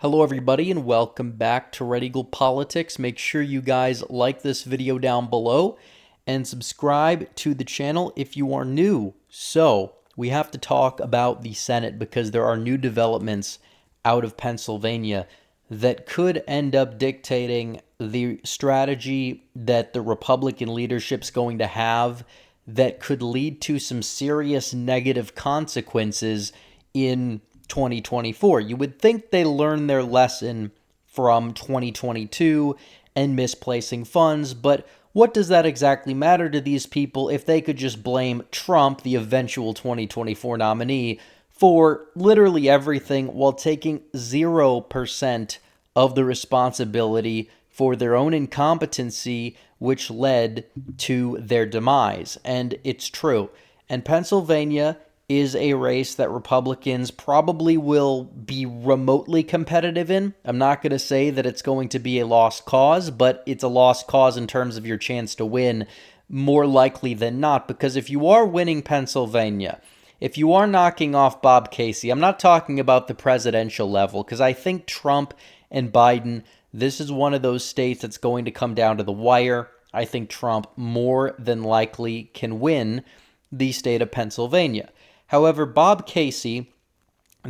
Hello everybody and welcome back to Red Eagle Politics. Make sure you guys like this video down below and subscribe to the channel if you are new. So, we have to talk about the Senate because there are new developments out of Pennsylvania that could end up dictating the strategy that the Republican leadership's going to have that could lead to some serious negative consequences in 2024. You would think they learned their lesson from 2022 and misplacing funds, but what does that exactly matter to these people if they could just blame Trump, the eventual 2024 nominee, for literally everything while taking 0% of the responsibility for their own incompetency, which led to their demise? And it's true. And Pennsylvania is a race that Republicans probably will be remotely competitive in. I'm not going to say that it's going to be a lost cause, but it's a lost cause in terms of your chance to win, more likely than not, because if you are winning Pennsylvania, if you are knocking off Bob Casey, I'm not talking about the presidential level, because I think Trump and Biden, this is one of those states that's going to come down to the wire. I think Trump more than likely can win the state of Pennsylvania. However, Bob Casey,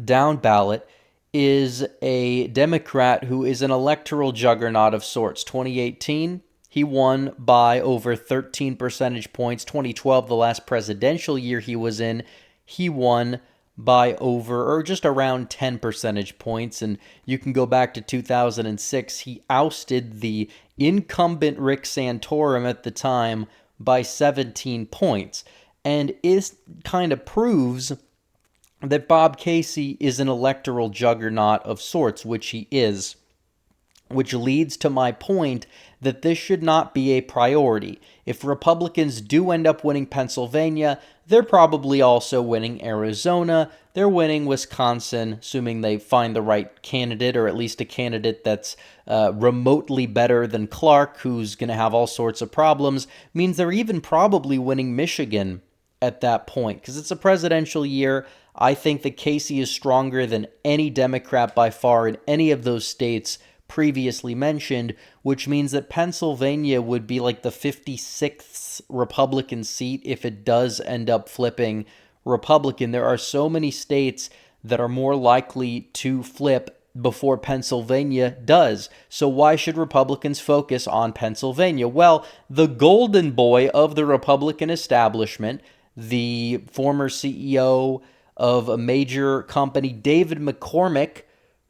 down ballot, is a Democrat who is an electoral juggernaut of sorts. 2018, he won by over 13 percentage points. 2012, the last presidential year he was in, he won by over or just around 10 percentage points. And you can go back to 2006. He ousted the incumbent Rick Santorum at the time by 17 points. And it kind of proves that Bob Casey is an electoral juggernaut of sorts, which he is, which leads to my point that this should not be a priority. If Republicans do end up winning Pennsylvania, they're probably also winning Arizona, they're winning Wisconsin, assuming they find the right candidate, or at least a candidate that's remotely better than Clark, who's going to have all sorts of problems, means they're even probably winning Michigan at that point, because it's a presidential year. I think that Casey is stronger than any Democrat by far in any of those states previously mentioned, which means that Pennsylvania would be like the 56th Republican seat if it does end up flipping Republican. There are so many states that are more likely to flip before Pennsylvania does. So why should Republicans focus on Pennsylvania? Well, the golden boy of the Republican establishment, the former CEO of a major company, David McCormick,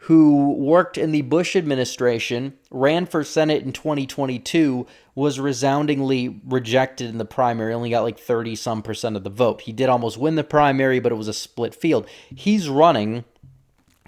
who worked in the Bush administration, ran for Senate in 2022, was resoundingly rejected in the primary, only got like 30-some% of the vote. He did almost win the primary, but it was a split field. He's running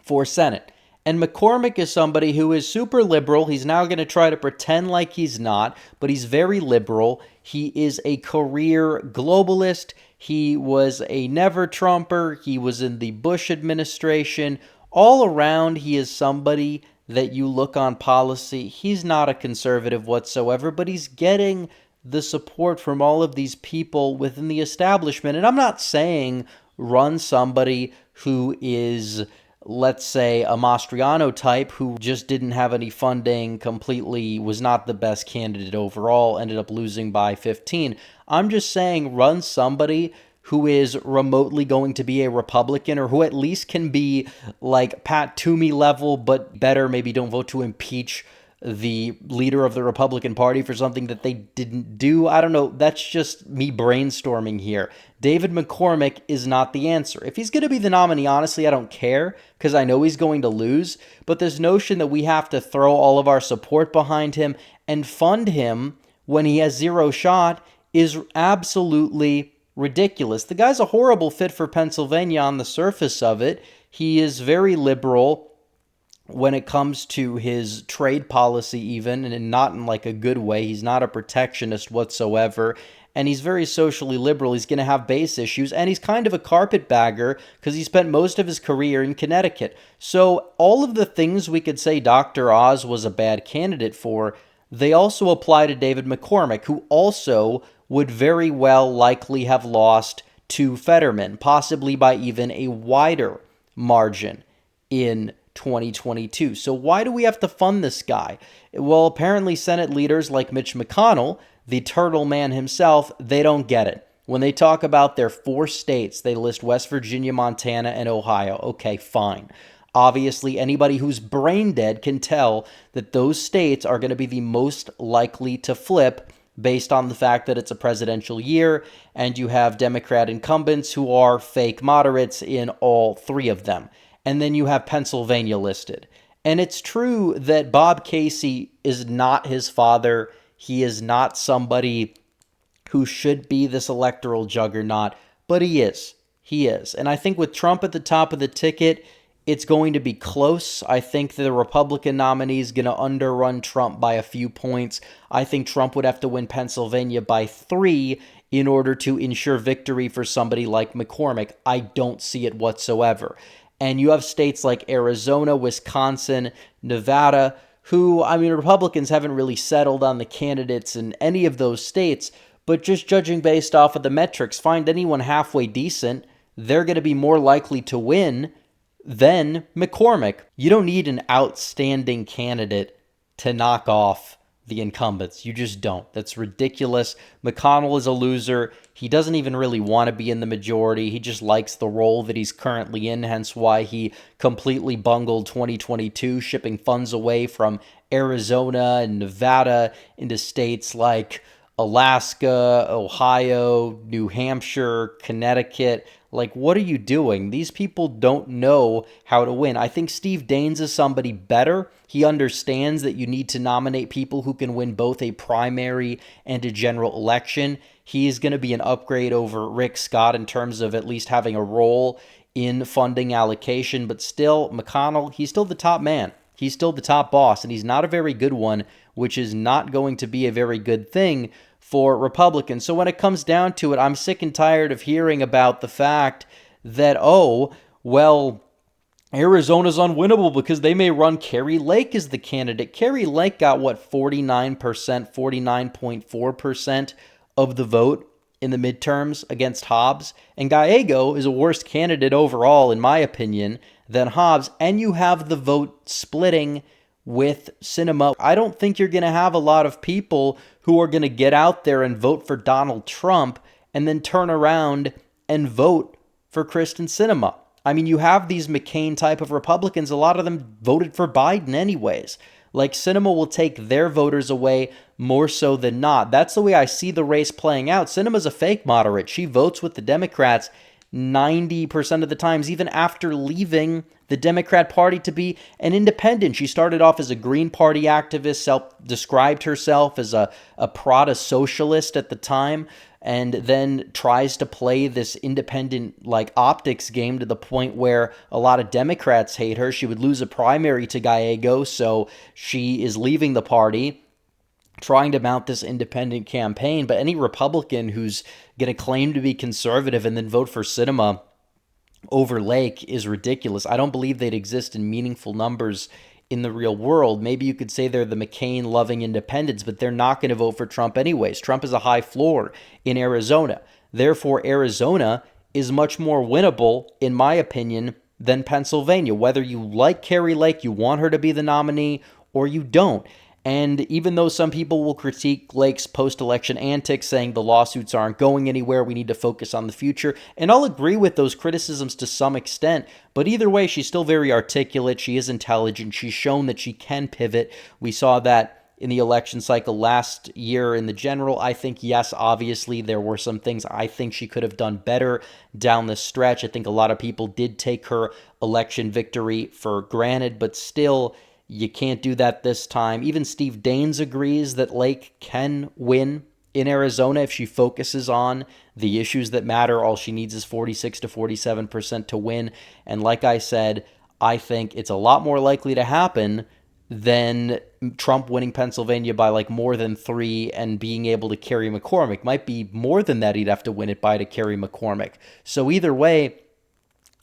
for Senate. And McCormick is somebody who is super liberal. He's now going to try to pretend like he's not, but he's very liberal. He is a career globalist. He was a never-Trumper. He was in the Bush administration. All around, he is somebody that you look on policy. He's not a conservative whatsoever, but he's getting the support from all of these people within the establishment. And I'm not saying run somebody who is, let's say, a Mastriano type who just didn't have any funding, completely was not the best candidate overall, ended up losing by 15. I'm just saying run somebody who is remotely going to be a Republican, or who at least can be like Pat Toomey level, but better. Maybe don't vote to impeach the leader of the Republican Party for something that they didn't do. I don't know. That's just me brainstorming here. David McCormick is not the answer. If he's going to be the nominee, honestly, I don't care, because I know he's going to lose. But this notion that we have to throw all of our support behind him and fund him when he has zero shot is absolutely ridiculous. The guy's a horrible fit for Pennsylvania on the surface of it. He is very liberal when it comes to his trade policy even, and not in like a good way. He's not a protectionist whatsoever, and he's very socially liberal. He's going to have base issues, and he's kind of a carpetbagger because he spent most of his career in Connecticut. So all of the things we could say Dr. Oz was a bad candidate for, they also apply to David McCormick, who also would very well likely have lost to Fetterman, possibly by even a wider margin in 2022. So why do we have to fund this guy? Well, apparently Senate leaders like Mitch McConnell, the turtle man himself, they don't get it. When they talk about their 4 states, they list West Virginia, Montana, and Ohio. Okay, fine. Obviously, anybody who's brain dead can tell that those states are going to be the most likely to flip based on the fact that it's a presidential year and you have Democrat incumbents who are fake moderates in all 3 of them. And then you have Pennsylvania listed. And it's true that Bob Casey is not his father. He is not somebody who should be this electoral juggernaut, but he is. He is. And I think with Trump at the top of the ticket, it's going to be close. I think the Republican nominee is going to underrun Trump by a few points. I think Trump would have to win Pennsylvania by 3 in order to ensure victory for somebody like McCormick. I don't see it whatsoever. And you have states like Arizona, Wisconsin, Nevada, who, I mean, Republicans haven't really settled on the candidates in any of those states, but just judging based off of the metrics, find anyone halfway decent, they're going to be more likely to win than McCormick. You don't need an outstanding candidate to knock off the incumbents. You just don't. That's ridiculous. McConnell is a loser. He doesn't even really want to be in the majority. He just likes the role that he's currently in, hence why he completely bungled 2022, shipping funds away from Arizona and Nevada into states like Alaska, Ohio, New Hampshire, Connecticut. Like, what are you doing? These people don't know how to win. I think Steve Daines is somebody better. He understands that you need to nominate people who can win both a primary and a general election. He is going to be an upgrade over Rick Scott in terms of at least having a role in funding allocation. But still, McConnell, he's still the top man. He's still the top boss, and he's not a very good one, which is not going to be a very good thing for Republicans. So when it comes down to it, I'm sick and tired of hearing about the fact that, oh, well, Arizona's unwinnable because they may run Kari Lake as the candidate. Kari Lake got, what, 49%, 49.4% of the vote in the midterms against Hobbs. And Gallego is a worse candidate overall, in my opinion, than Hobbs. And you have the vote splitting with Sinema. I don't think you're going to have a lot of people who are going to get out there and vote for Donald Trump and then turn around and vote for Kristen Sinema. I mean, you have these McCain type of Republicans. A lot of them voted for Biden anyways. Like, Sinema will take their voters away more so than not. That's the way I see the race playing out. Sinema's a fake moderate. She votes with the Democrats 90% of the times, even after leaving the Democrat Party to be an independent. She started off as a Green Party activist, described herself as a Prada socialist at the time, and then tries to play this independent like optics game to the point where a lot of Democrats hate her. She would lose a primary to Gallego, so she is leaving the party, trying to mount this independent campaign. But any Republican who's going to claim to be conservative and then vote for Sinema over Lake is ridiculous. I don't believe they'd exist in meaningful numbers in the real world. Maybe you could say they're the McCain-loving independents, but they're not going to vote for Trump anyways. Trump is a high floor in Arizona. Therefore, Arizona is much more winnable, in my opinion, than Pennsylvania. Whether you like Kari Lake, you want her to be the nominee, or you don't. And even though some people will critique Lake's post-election antics, saying the lawsuits aren't going anywhere, we need to focus on the future, and I'll agree with those criticisms to some extent, but either way, she's still very articulate, she is intelligent, she's shown that she can pivot. We saw that in the election cycle last year in the general. I think, yes, obviously, there were some things I think she could have done better down the stretch. I think a lot of people did take her election victory for granted, but still, you can't do that this time. Even Steve Daines agrees that Lake can win in Arizona if she focuses on the issues that matter. All she needs is 46 to 47% to win. And like I said, I think it's a lot more likely to happen than Trump winning Pennsylvania by like more than 3 and being able to carry McCormick. Might be more than that he'd have to win it by to carry McCormick. So either way,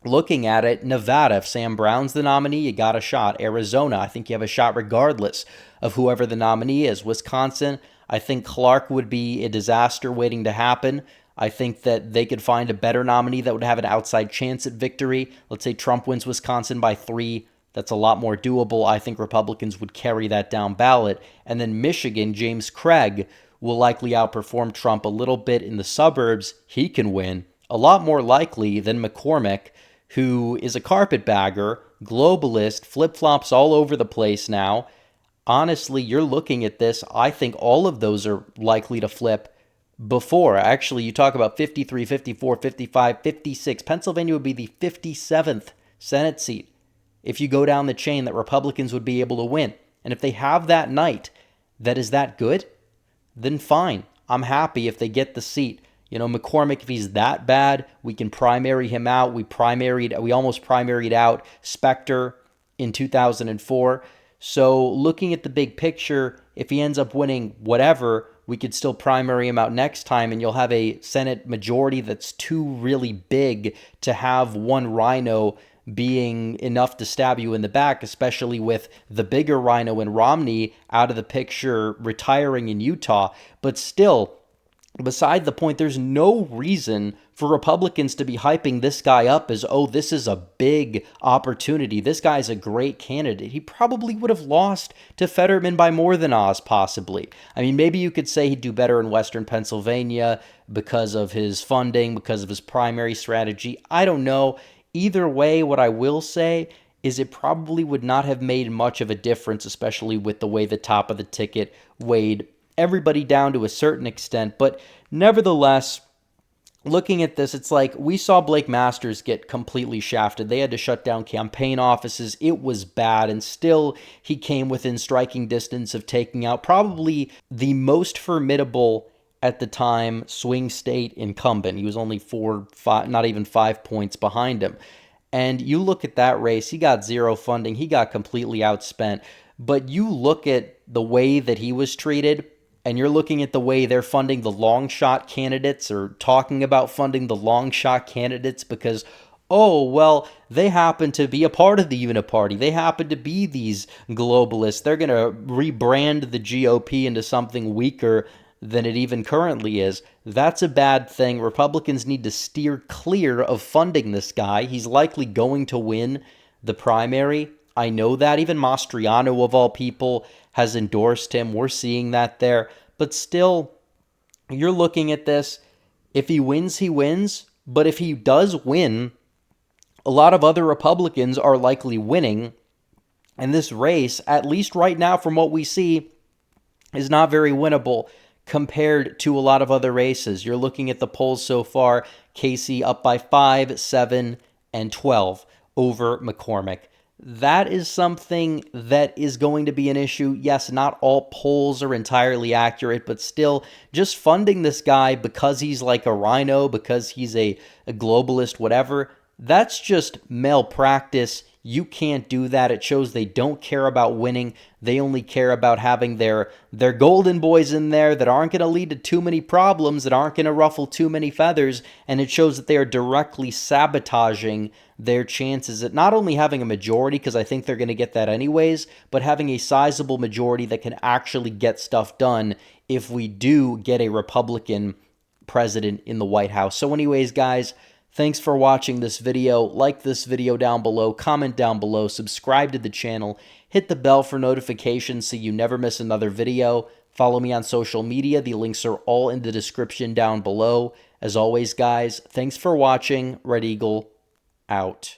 looking at it, Nevada, if Sam Brown's the nominee, you got a shot. Arizona, I think you have a shot regardless of whoever the nominee is. Wisconsin, I think Clark would be a disaster waiting to happen. I think that they could find a better nominee that would have an outside chance at victory. Let's say Trump wins Wisconsin by 3. That's a lot more doable. I think Republicans would carry that down ballot. And then Michigan, James Craig will likely outperform Trump a little bit in the suburbs. He can win a lot more likely than McCormick, who is a carpetbagger, globalist, flip-flops all over the place now. Honestly, you're looking at this. I think all of those are likely to flip before. Actually, you talk about 53, 54, 55, 56. Pennsylvania would be the 57th Senate seat if you go down the chain that Republicans would be able to win. And if they have that night that is that good, then fine. I'm happy if they get the seat. You know, McCormick, if he's that bad, we can primary him out. We almost primaried out Specter in 2004. So looking at the big picture, if he ends up winning whatever, we could still primary him out next time, and you'll have a Senate majority that's too really big to have one RINO being enough to stab you in the back, especially with the bigger RINO and Romney out of the picture retiring in Utah. But still, beside the point, there's no reason for Republicans to be hyping this guy up as, oh, this is a big opportunity. This guy's a great candidate. He probably would have lost to Fetterman by more than Oz, possibly. I mean, maybe you could say he'd do better in Western Pennsylvania because of his funding, because of his primary strategy. I don't know. Either way, what I will say is it probably would not have made much of a difference, especially with the way the top of the ticket weighed everybody down to a certain extent. But nevertheless, looking at this, it's like we saw Blake Masters get completely shafted. They had to shut down campaign offices. It was bad, and still he came within striking distance of taking out probably the most formidable at the time swing state incumbent. He was only 4, 5, not even 5 points behind him. And you look at that race, he got zero funding. He got completely outspent. But you look at the way that he was treated, and you're looking at the way they're funding the Longshot candidates, or talking about funding the Longshot candidates because, oh, well, they happen to be a part of the Uniparty. They happen to be these globalists. They're going to rebrand the GOP into something weaker than it even currently is. That's a bad thing. Republicans need to steer clear of funding this guy. He's likely going to win the primary. I know that. Even Mastriano, of all people, has endorsed him. We're seeing that there. But still, you're looking at this. If he wins, he wins. But if he does win, a lot of other Republicans are likely winning. And this race, at least right now from what we see, is not very winnable compared to a lot of other races. You're looking at the polls so far. Casey up by 5, 7, and 12 over McCormick. That is something that is going to be an issue. Yes, not all polls are entirely accurate, but still, just funding this guy because he's like a RINO, because he's a globalist, whatever, that's just malpractice. You can't do that. It shows they don't care about winning. They only care about having their golden boys in there that aren't going to lead to too many problems, that aren't going to ruffle too many feathers, and it shows that they are directly sabotaging their chances at not only having a majority, because I think they're going to get that anyways, but having a sizable majority that can actually get stuff done if we do get a Republican president in the White House. So anyways, guys, thanks for watching this video. Like this video down below, comment down below, subscribe to the channel, hit the bell for notifications so you never miss another video. Follow me on social media. The links are all in the description down below. As always, guys, thanks for watching. Red Eagle out.